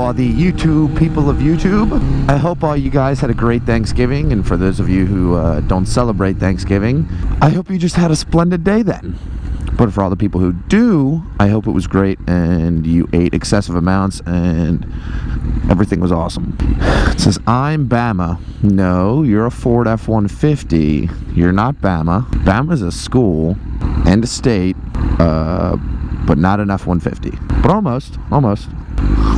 all the YouTube people of YouTube. I hope all you guys had a great Thanksgiving, and for those of you who don't celebrate Thanksgiving, I hope you just had a splendid day then. But for all the people who do, I hope it was great and you ate excessive amounts and everything was awesome. It says, I'm Bama. No, you're a Ford F-150. You're not Bama. Bama's a school and a state, but not an F-150. But almost.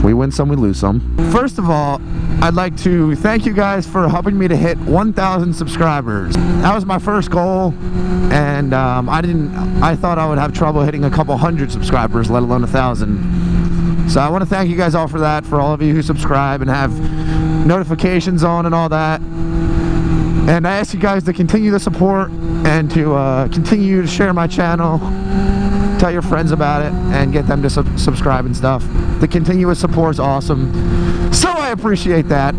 We win some, we lose some. First of all, I'd like to thank you guys for helping me to hit 1,000 subscribers. That was my first goal, and I thought I would have trouble hitting a couple hundred subscribers, let alone 1,000. So I want to thank you guys all for that, for all of you who subscribe and have notifications on and all that. And I ask you guys to continue the support and to continue to share my channel. Tell your friends about it and get them to subscribe and stuff. The continuous support is awesome, so I appreciate that.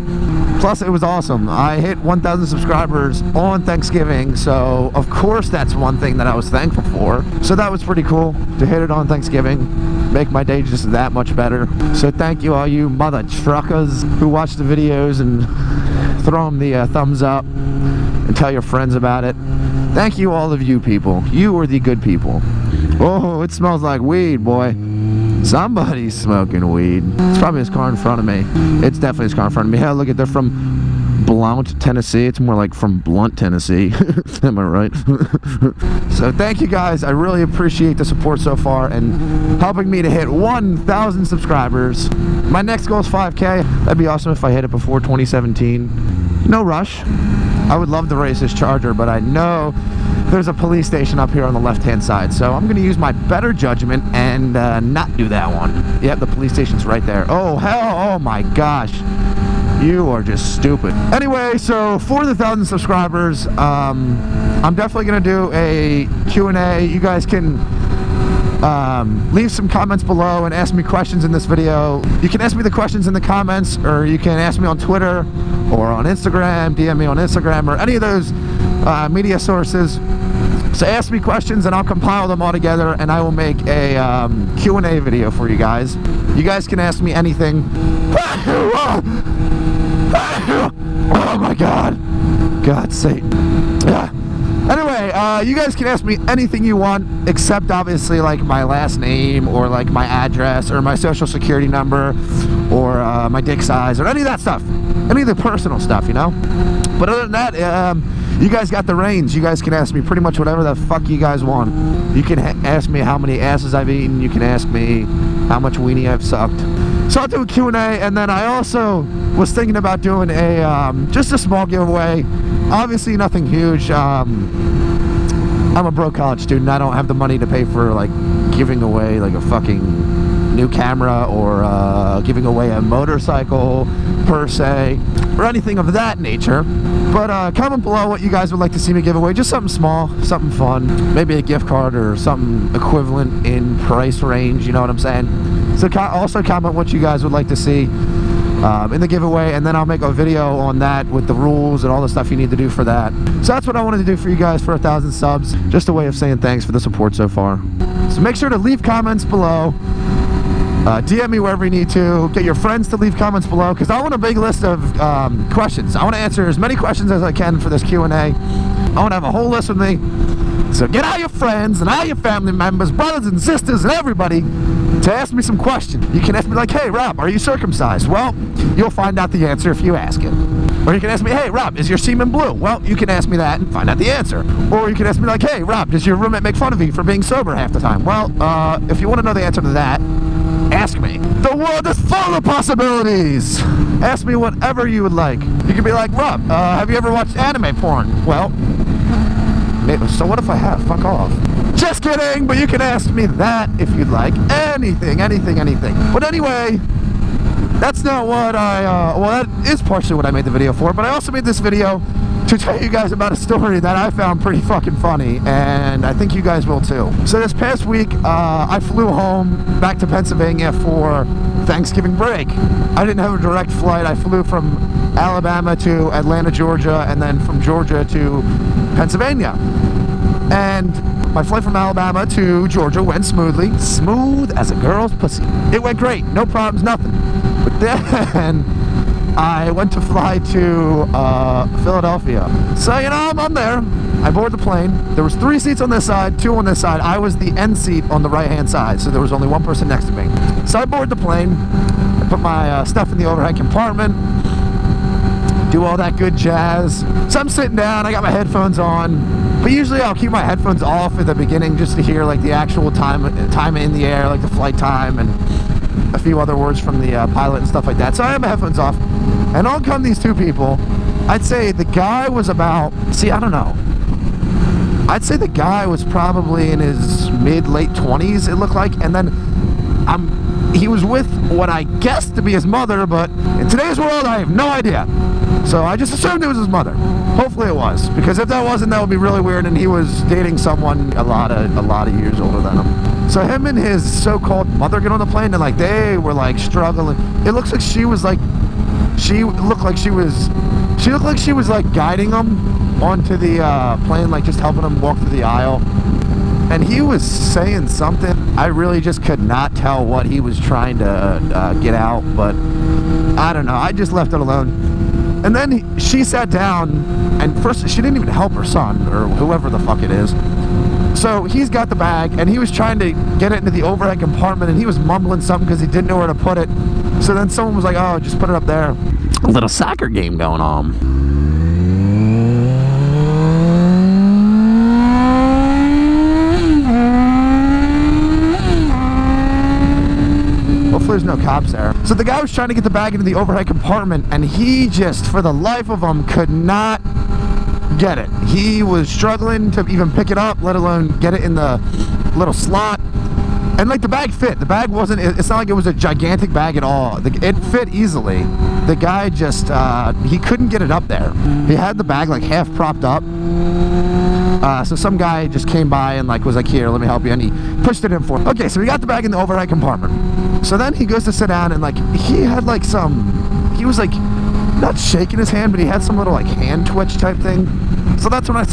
Plus, it was awesome. I hit 1,000 subscribers on Thanksgiving, so of course that's one thing that I was thankful for. So that was pretty cool to hit it on Thanksgiving. Make my day just that much better. So thank you all you mother truckers who watch the videos and throw them the thumbs up and tell your friends about it. Thank you, all of you people. You are the good people. Oh, it smells like weed, boy. Somebody's smoking weed. It's probably his car in front of me. It's definitely his car in front of me. Hell, look at, they're from Blount, Tennessee. It's more like from Blunt, Tennessee. Am I right? So thank you guys. I really appreciate the support so far and helping me to hit 1,000 subscribers. My next goal is 5K. That'd be awesome if I hit it before 2017. No rush. I would love to race this Charger, but I know there's a police station up here on the left-hand side, so I'm going to use my better judgment and not do that one. Yep, the police station's right there. Oh, hell, oh my gosh. You are just stupid. Anyway, so for the 1,000 subscribers, I'm definitely going to do a Q&A. You guys can leave some comments below and ask me questions in this video. You can ask me the questions in the comments, or you can ask me on Twitter or on Instagram, DM me on Instagram, or any of those media sources. So ask me questions and I'll compile them all together and I will make a Q&A video for you guys. You guys can ask me anything. Oh my God. God's sake. Anyway, you guys can ask me anything you want, except obviously like my last name or like my address or my social security number or my dick size or any of that stuff. Any of the personal stuff, you know? But other than that, you guys got the reins. You guys can ask me pretty much whatever the fuck you guys want. You can ask me how many asses I've eaten. You can ask me how much weenie I've sucked. So I'll do a Q&A, and then I also was thinking about doing a just a small giveaway. Obviously nothing huge. I'm a broke college student. I don't have the money to pay for like giving away like a fucking new camera or giving away a motorcycle per se or anything of that nature. But comment below what you guys would like to see me give away. Just something small, something fun, maybe a gift card or something equivalent in price range, you know what I'm saying? So also comment what you guys would like to see in the giveaway, and then I'll make a video on that with the rules and all the stuff you need to do for that. So that's what I wanted to do for you guys for 1,000 subs. Just a way of saying thanks for the support so far. So make sure to leave comments below. DM me wherever you need to. Get your friends to leave comments below, because I want a big list of questions. I want to answer as many questions as I can for this Q&A. I want to have a whole list with me. So get all your friends and all your family members, brothers and sisters and everybody to ask me some questions. You can ask me like, hey Rob, are you circumcised? Well, you'll find out the answer if you ask it. Or you can ask me, hey Rob, is your semen blue? Well, you can ask me that and find out the answer. Or you can ask me like, hey Rob, does your roommate make fun of you for being sober half the time? Well, if you want to know the answer to that, ask me. The world is full of possibilities. Ask me whatever you would like. You could be like, Rob, have you ever watched anime porn? Well, so what if I have? Fuck off. Just kidding, but you can ask me that if you'd like. Anything. But anyway, that's not what well, that is partially what I made the video for, but I also made this video to tell you guys about a story that I found pretty fucking funny, and I think you guys will too. So this past week, I flew home back to Pennsylvania for Thanksgiving break. I didn't have a direct flight. I flew from Alabama to Atlanta, Georgia, and then from Georgia to Pennsylvania. And my flight from Alabama to Georgia went smoothly. Smooth as a girl's pussy. It went great. No problems, nothing. But Then I went to fly to Philadelphia. So, you know, I'm there. I board the plane. There was 3 seats on this side, 2 on this side. I was the end seat on the right-hand side, so there was only 1 person next to me. So I board the plane. I put my stuff in the overhead compartment. Do all that good jazz. So I'm sitting down. I got my headphones on. But usually I'll keep my headphones off at the beginning just to hear like the actual time in the air, like the flight time and a few other words from the pilot and stuff like that. So I have my headphones off, and on come these 2 people. I'd say the guy was about, I don't know. I'd say the guy was probably in his mid-late 20s, it looked like, and then he was with what I guessed to be his mother, but in today's world, I have no idea. So I just assumed it was his mother. Hopefully it was, because if that wasn't, that would be really weird, and he was dating someone a lot of years older than him. So him and his so-called mother get on the plane, and like they were like struggling. It looks like she looked like she was like guiding him onto the plane, like just helping him walk through the aisle. And he was saying something. I really just could not tell what he was trying to get out, but I don't know. I just left it alone. And then she sat down, and first she didn't even help her son, or whoever the fuck it is. So he's got the bag, and he was trying to get it into the overhead compartment, and he was mumbling something because he didn't know where to put it. So then someone was like, oh, just put it up there. A little soccer game going on. Hopefully there's no cops there. So the guy was trying to get the bag into the overhead compartment, and he just, for the life of him, could not get it. He was struggling to even pick it up, let alone get it in the little slot. And like the bag fit. The bag wasn't, it's not like it was a gigantic bag at all. It fit easily. The guy just, he couldn't get it up there. He had the bag like half propped up. So some guy just came by and like was like, here, let me help you. And he pushed it in for him. Okay, so we got the bag in the overhead compartment. So then he goes to sit down, and like he had like he was like not shaking his hand, but he had some little like hand twitch type thing. So that's when I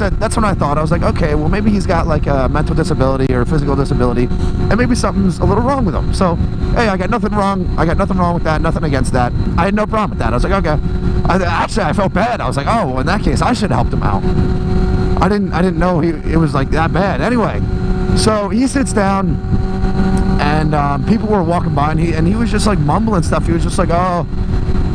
thought, I was like, okay, well maybe he's got like a mental disability or a physical disability, and maybe something's a little wrong with him. So hey, I got nothing wrong with that, nothing against that. I had no problem with that. I was like, okay. Actually I felt bad. I was like, oh, well, in that case I should have helped him out. I didn't know it was like that bad. Anyway, so he sits down, and people were walking by, and he was just like mumbling stuff. He was just like, oh,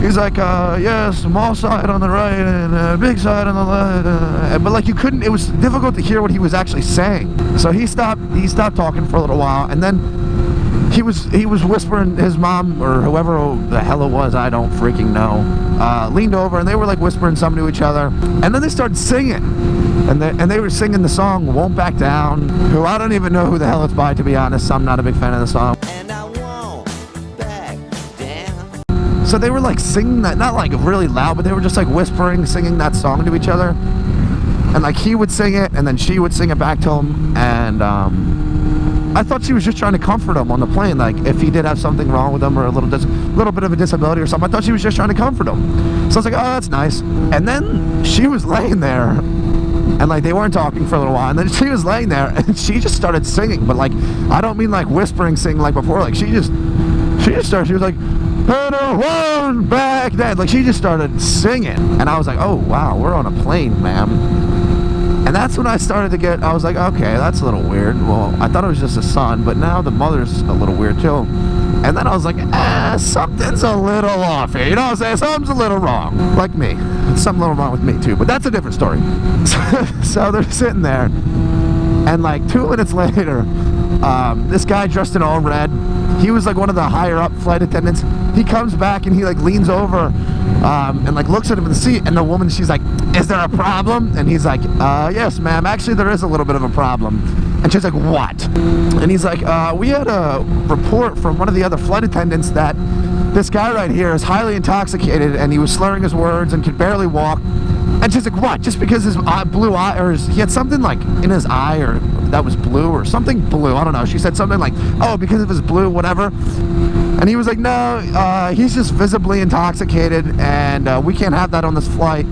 he's like, yes, small side on the right and big side on the left. But like you couldn't, it was difficult to hear what he was actually saying. So he stopped talking for a little while, and then he was whispering. His mom, or whoever the hell it was, I don't freaking know, leaned over, and they were like whispering something to each other. And then they started singing. And they were singing the song Won't Back Down, who I don't even know who the hell it's by, to be honest. I'm not a big fan of the song. And I won't back down. So they were like singing that, not like really loud, but they were just like whispering, singing that song to each other. And like he would sing it, and then she would sing it back to him. And I thought she was just trying to comfort him on the plane, like if he did have something wrong with him or a little bit of a disability or something. I thought she was just trying to comfort him. So I was like, oh, that's nice. And then she was laying there, and like they weren't talking for a little while, and then she was laying there, and she just started singing. But like, I don't mean like whispering singing like before. Like she just started. She was like, and I won't back down. Like she just started singing, and I was like, oh wow, we're on a plane, ma'am. And that's when I started to I was like, okay, that's a little weird. Well, I thought it was just a son, but now the mother's a little weird too. And then I was like, something's a little off here. You know what I'm saying? Something's a little wrong. Like me. Something a little wrong with me too, but that's a different story. So they're sitting there, and like 2 minutes later, this guy dressed in all red, he was like one of the higher up flight attendants. He comes back, and he like leans over and like looks at him in the seat, and the woman, she's like, is there a problem? And he's like, yes ma'am, actually there is a little bit of a problem. And she's like, what? And he's like, we had a report from one of the other flight attendants that this guy right here is highly intoxicated, and he was slurring his words and could barely walk. And she's like, what? Just because his blue eye, or he had something like in his eye, or that was blue, or something blue, I don't know. She said something like, oh, because of his blue, whatever. And he was like, no, he's just visibly intoxicated, and we can't have that on this flight.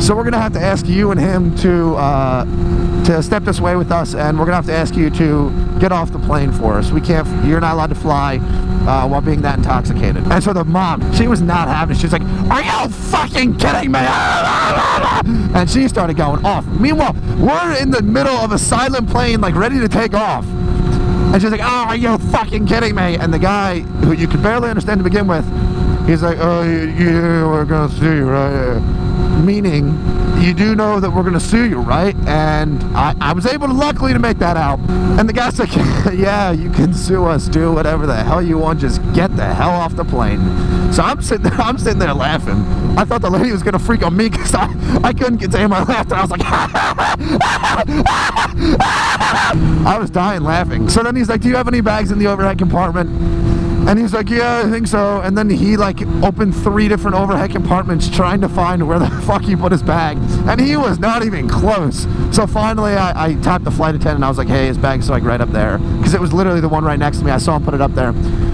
So we're gonna have to ask you and him to step this way with us, and we're gonna have to ask you to get off the plane for us. We can't. You're not allowed to fly while being that intoxicated. And so the mom, she was not having it. She's like, "Are you fucking kidding me?" And she started going off. Meanwhile, we're in the middle of a silent plane, like ready to take off. And she's like, "Oh, are you fucking kidding me?" And the guy, who you could barely understand to begin with, he's like, "Oh, yeah, we're gonna sue you, right?" Meaning, you do know that we're gonna sue you, right? And I was able to, luckily, to make that out. And the guy's like, "Yeah, you can sue us, do whatever the hell you want, just get the hell off the plane." So I'm sitting there laughing. I thought the lady was gonna freak on me because I couldn't contain my laughter. I was like, I was dying laughing. So then he's like, "Do you have any bags in the overhead compartment?" And he's like, "Yeah, I think so." And then he like opened 3 different overhead compartments trying to find where the fuck he put his bag. And he was not even close. So finally I tapped the flight attendant. I was like, "Hey, his bag's like right up there." Because it was literally the one right next to me. I saw him put it up there.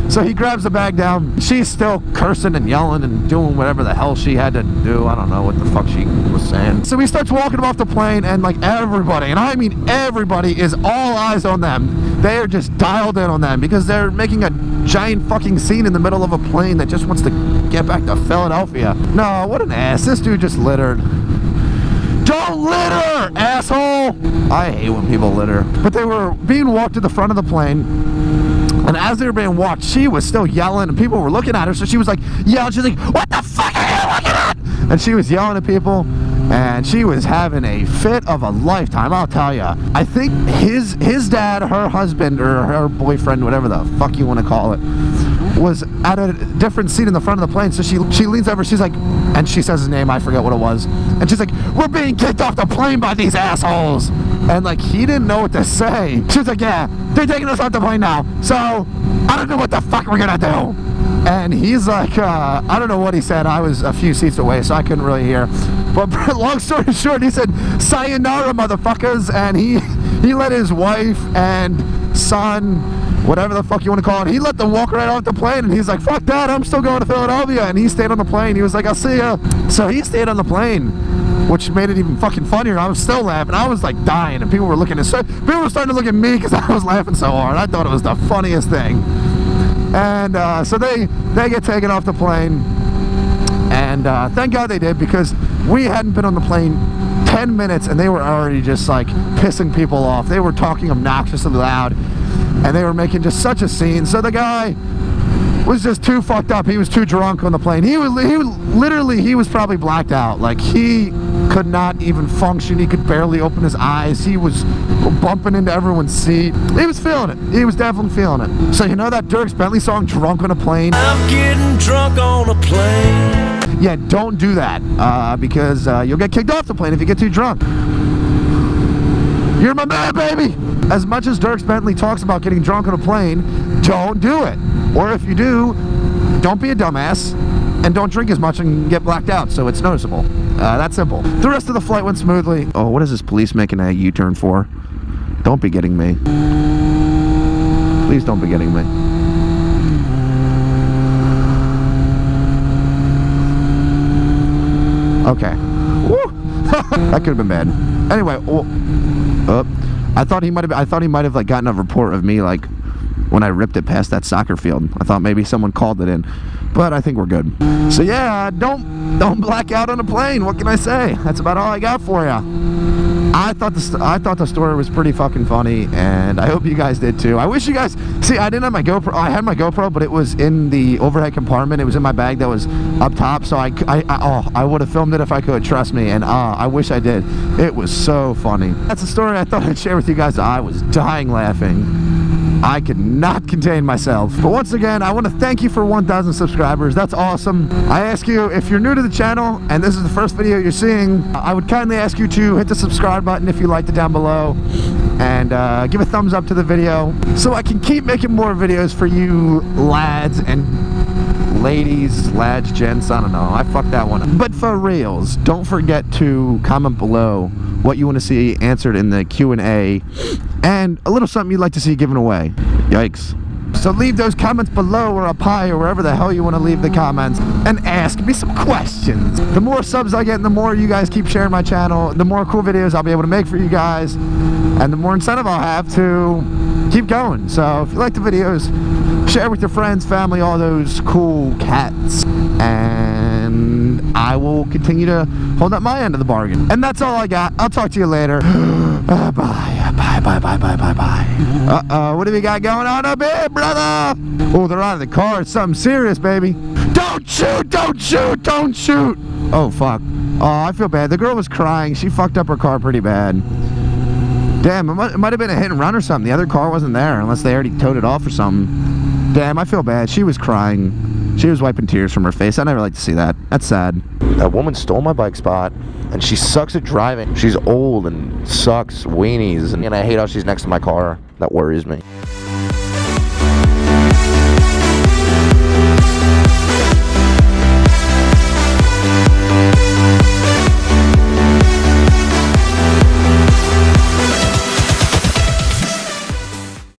So he grabs the bag down. She's still cursing and yelling and doing whatever the hell she had to do. I don't know what the fuck she was saying. So he starts walking him off the plane, and like everybody, and I mean everybody, is all eyes on them. They are just dialed in on them because they're making a giant fucking scene in the middle of a plane that just wants to get back to Philadelphia. No, what an ass. This dude just littered. Don't litter, asshole! I hate when people litter. But they were being walked to the front of the plane, and as they were being walked, she was still yelling, and people were looking at her, so she was like, yelling, she's like, "What the fuck are you looking at?" And she was yelling at people, and she was having a fit of a lifetime, I'll tell you. I think his dad, her husband, or her boyfriend, whatever the fuck you want to call it, was at a different seat in the front of the plane. So she leans over, she's like, and she says his name, I forget what it was, and she's like, "We're being kicked off the plane by these assholes." And like, he didn't know what to say. She's like, "Yeah, they're taking us off the plane now, so I don't know what the fuck we're gonna do." And he's like, I don't know what he said. I was a few seats away, so I couldn't really hear. But long story short, he said, "Sayonara, motherfuckers." And he let his wife and son, whatever the fuck you want to call it, he let them walk right off the plane. And he's like, "Fuck that, I'm still going to Philadelphia." And he stayed on the plane. He was like, "I'll see ya." So he stayed on the plane, which made it even fucking funnier. I was still laughing. I was like dying, and people were looking at, people were starting to look at me because I was laughing so hard. I thought it was the funniest thing. And so they get taken off the plane, and thank God they did, because we hadn't been on the plane 10 minutes and they were already just like pissing people off. They were talking obnoxiously loud, and they were making just such a scene. So the guy was just too fucked up. He was too drunk on the plane. He was probably blacked out. Like, he could not even function. He could barely open his eyes. He was bumping into everyone's seat. He was feeling it. He was definitely feeling it. So you know that Dierks Bentley song, "Drunk on a Plane"? I'm getting drunk on a plane. Yeah, don't do that, because you'll get kicked off the plane if you get too drunk. You're my man, baby! As much as Dierks Bentley talks about getting drunk on a plane, don't do it. Or if you do, don't be a dumbass, and don't drink as much and get blacked out, so it's noticeable. That's simple. The rest of the flight went smoothly. Oh, what is this police making a U-turn for? Don't be getting me. Please don't be getting me. Okay. Woo! That could have been bad. Anyway, I thought he might have like gotten a report of me like when I ripped it past that soccer field. I thought maybe someone called it in, but I think we're good. So yeah, don't black out on a plane. What can I say? That's about all I got for you. I thought the story was pretty fucking funny, and I hope you guys did too. I wish you guys see. I didn't have my GoPro. I had my GoPro, but it was in the overhead compartment. It was in my bag that was up top. So I would have filmed it if I could. Trust me. And I wish I did. It was so funny. That's a story I thought I'd share with you guys. I was dying laughing. I could not contain myself. But once again, I want to thank you for 1,000 subscribers. That's awesome. I ask you, if you're new to the channel and this is the first video you're seeing, I would kindly ask you to hit the subscribe button if you liked it down below, and give a thumbs up to the video so I can keep making more videos for you lads and ladies, lads, gents, I don't know. I fucked that one up. But for reals, don't forget to comment below what you want to see answered in the Q&A, and a little something you'd like to see given away. Yikes. So leave those comments below or up high or wherever the hell you want to leave the comments and ask me some questions. The more subs I get and the more you guys keep sharing my channel, the more cool videos I'll be able to make for you guys, and the more incentive I'll have to keep going. So if you like the videos, share with your friends, family, all those cool cats, and I will continue to hold up my end of the bargain. And that's all I got. I'll talk to you later. Bye. Uh-oh, what have you got going on up here, brother? Oh, they're out of the car. It's something serious, baby. Don't shoot! Don't shoot! Don't shoot! Oh, fuck. Oh, I feel bad. The girl was crying. She fucked up her car pretty bad. Damn, it might have been a hit and run or something. The other car wasn't there unless they already towed it off or something. Damn, I feel bad. She was crying. She was wiping tears from her face. I never like to see that. That's sad. That woman stole my bike spot, and she sucks at driving. She's old and sucks weenies, and I hate how she's next to my car. That worries me.